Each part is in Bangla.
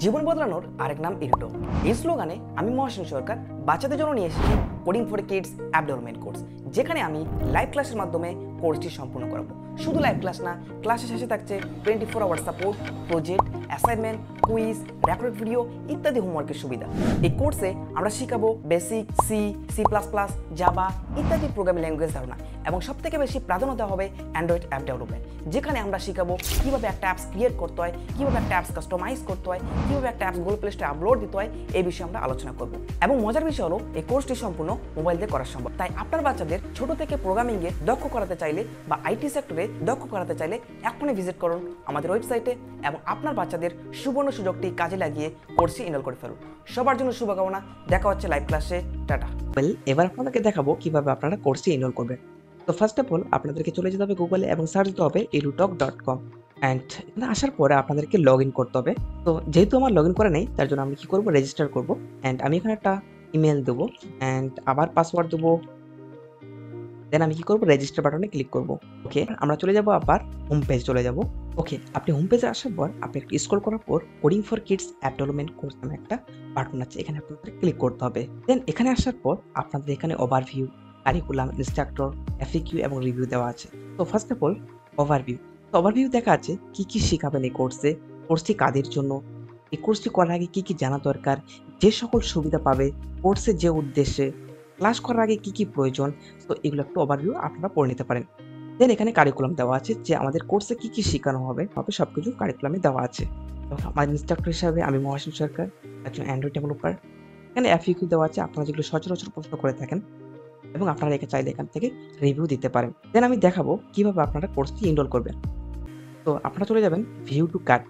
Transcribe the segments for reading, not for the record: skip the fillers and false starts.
জীবন বদলানোর আরেক নাম EduTock। এই স্লোগানে আমি মহাশূন্য সরকার বাচ্চাদের জন্য নিয়ে এসেছি coding for kids app development course, যেখানে আমি লাইভ ক্লাসের মাধ্যমে কোর্সটি সম্পূর্ণ করাবো। শুধু লাইভ ক্লাস না, ক্লাসের শেষে থাকছে 24 hour support, project, assignment, quiz, record video ইত্যাদি হোমওয়ার্কের সুবিধা। এই কোর্সে আমরা শিখাবো basic C plus plus, Java ইত্যাদি প্রোগ্রামিং ল্যাঙ্গুয়েজ ধারণা, এবং সবথেকে বেশি প্রাধান্য দেওয়া হবে অ্যান্ড্রয়েড অ্যাপ ডেভেলপমেন্ট, যেখানে আমরা শিখাবো কীভাবে একটা অ্যাপস ক্রিয়েট করতে হয়, কীভাবে একটা অ্যাপস কাস্টমাইজ করতে হয়, কীভাবে একটা অ্যাপস গুগল প্লে স্টোরে আপলোড দিতে হয়, এই বিষয়ে আমরা আলোচনা করব। এবং মজার বিষয় হলো এই কোর্সটি সম্পূর্ণ মোবাইল দিয়ে করা সম্ভব। তাই আপনার বাচ্চাদের ছোট থেকে প্রোগ্রামিংয়ে দক্ষ করাতে চাইলে বা আইটি সেক্টরে দক্ষ করাতে চাইলে এখনই ভিজিট করুন আমাদের ওয়েবসাইটে এবং আপনার বাচ্চাদের সুবর্ণ সুযোগটি কাজে লাগিয়ে কোর্সটি এনরোল করে ফেলুন। সবার জন্য শুভকামনা। দেখা হচ্ছে লাইভ ক্লাসে। টাটা। এবার আপনাদেরকে দেখাবো কিভাবে আপনারা কোর্সটি এনরোল করবেন। তো ফার্স্ট অফ অল আপনাদেরকে চলে যেতে হবে গুগলে এবং সার্চ দিতে হবে edutalk.com। অ্যান্ড এখানে আসার পরে আপনাদেরকে লগ ইন করতে হবে। তো যেহেতু আমার লগ ইন করা নেই, তার জন্য আমি কি করবো, রেজিস্টার করবো। অ্যান্ড আমি এখানে একটা ইমেল দেবো অ্যান্ড আবার পাসওয়ার্ড দেবো। দেন আমি কি করবো, রেজিস্টার বাটনে ক্লিক করবো। ওকে, আমরা চলে যাবো আবার হোম পেজ চলে যাবো। ওকে, আপনি হোম পেজে আসার পর আপনি একটু স্ক্রল করার পর coding for kids app development course নামে একটা বাটন আছে, এখানে আপনাদের ক্লিক করতে হবে। দেন এখানে আসার পর আপনাদের এখানে ওভারভিউ, কারিকুলাম, ইনস্ট্রাক্টর, এফএকিউ এবং রিভিউ দেওয়া আছে। তো ফার্স্ট অফ অল ওভারভিউ। তো ওভারভিউ দেখা আছে কি কি শেখাবেন এই কোর্সে, কোর্সটি কাদের জন্য, এই কোর্সটি করার আগে কি কি জানা দরকার, যে সকল সুবিধা পাবে কোর্সের যে উদ্দেশ্যে, ক্লাস করার আগে কি কি প্রয়োজন। তো এগুলো একটু ওভারভিউ আপনারা পড়ে নিতে পারেন। দেন এখানে কারিকুলাম দেওয়া আছে যে আমাদের কোর্সে কি কি শেখানো হবে সবকিছু কারিকুলামে দেওয়া আছে। আমার ইনস্ট্রাক্টর হিসাবে আমি মহাশূন্য সরকার, একজন অ্যান্ড্রয়েড ডেভেলপার। এখানে এফএকিউ দেওয়া আছে, আপনারা যেগুলো সচরাচর প্রশ্ন করে থাকেন এবং আপনারা চাইলে এখান থেকে রিভিউ দিতে পারেন। দেন আমি দেখাবো কিভাবে আপনারা কোর্সটি এনরোল করবেন। তো আপনারা চলে যাবেন ভিউ টু কাট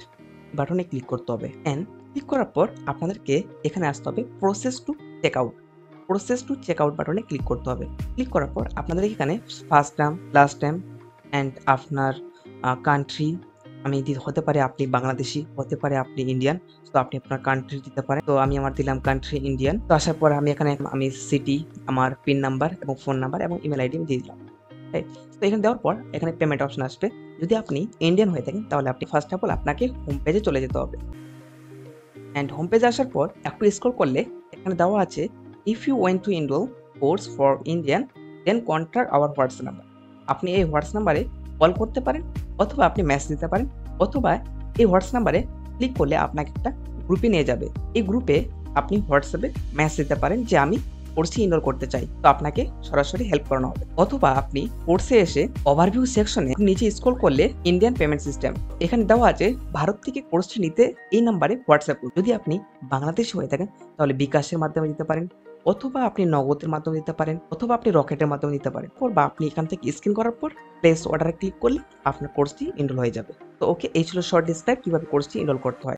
বাটনে ক্লিক করতে হবে। অ্যান্ড ক্লিক করার পর আপনাদেরকে এখানে আসতে হবে প্রসেস টু চেক আউট বাটনে ক্লিক করতে হবে। ক্লিক করার পর আপনাদের এখানে ফার্স্ট নাম, লাস্ট নাম অ্যান্ড আপনার কান্ট্রি, আমি হতে পারে আপনি বাংলাদেশি, হতে পারে আপনি ইন্ডিয়ান, তো আপনি আপনার কান্ট্রি দিতে পারেন। তো আমি আমার দিলাম কান্ট্রি ইন্ডিয়ান। তো আসার পর আমি এখানে আমি সিটি, আমার পিন নাম্বার এবং ফোন নাম্বার এবং ইমেল আইডি দিয়ে দিলাম। তো এখানে দেওয়ার পর এখানে পেমেন্ট অপশন আসবে। যদি আপনি ইন্ডিয়ান হয়ে থাকেন তাহলে আপনি ফার্স্ট অফ অল আপনাকে হোম পেজে চলে যেতে হবে। অ্যান্ড হোম পেজে আসার পর একটু স্ক্রল করলে এখানে দেওয়া আছে if you want to enroll course for Indian then contact our WhatsApp number. আপনি এই হোয়াটসঅ্যাপ নাম্বারে কল করতে পারেন অথবা আপনি মেসেজ দিতে পারেন, অথবা এই হোয়াটসঅ্যাপ নাম্বারে ক্লিক করলে আপনাকে একটা গ্রুপে নিয়ে যাবে। এই গ্রুপে আপনি হোয়াটসঅ্যাপে মেসেজ দিতে পারেন যে আমি কোর্সে এনরোল করতে চাই, তো আপনাকে সরাসরি হেল্প করানো হবে। অথবা আপনি কোর্সে এসে ওভারভিউ সেকশনে নিচে স্ক্রল করলে ইন্ডিয়ান পেমেন্ট সিস্টেম, এখানে দেওয়া আছে ভারত থেকে কোর্সটি নিতে এই নাম্বারে হোয়াটসঅ্যাপ করুন। যদি আপনি বাংলাদেশি হয়ে থাকেন তাহলে বিকাশের মাধ্যমে দিতে পারেন, অথবা আপনি নগদের মাধ্যমে দিতে পারেন, অথবা আপনি রকেটের মাধ্যমে দিতে পারেন। বা আপনি এখান থেকে স্ক্যান করার পর প্লেস অর্ডারে ক্লিক করলে আপনার কোর্সটি এনরোল হয়ে যাবে। তো ওকে, এই ছিল শর্ট ডিসক্রাইব কিভাবে কোর্সটি এনরোল করতে হয়।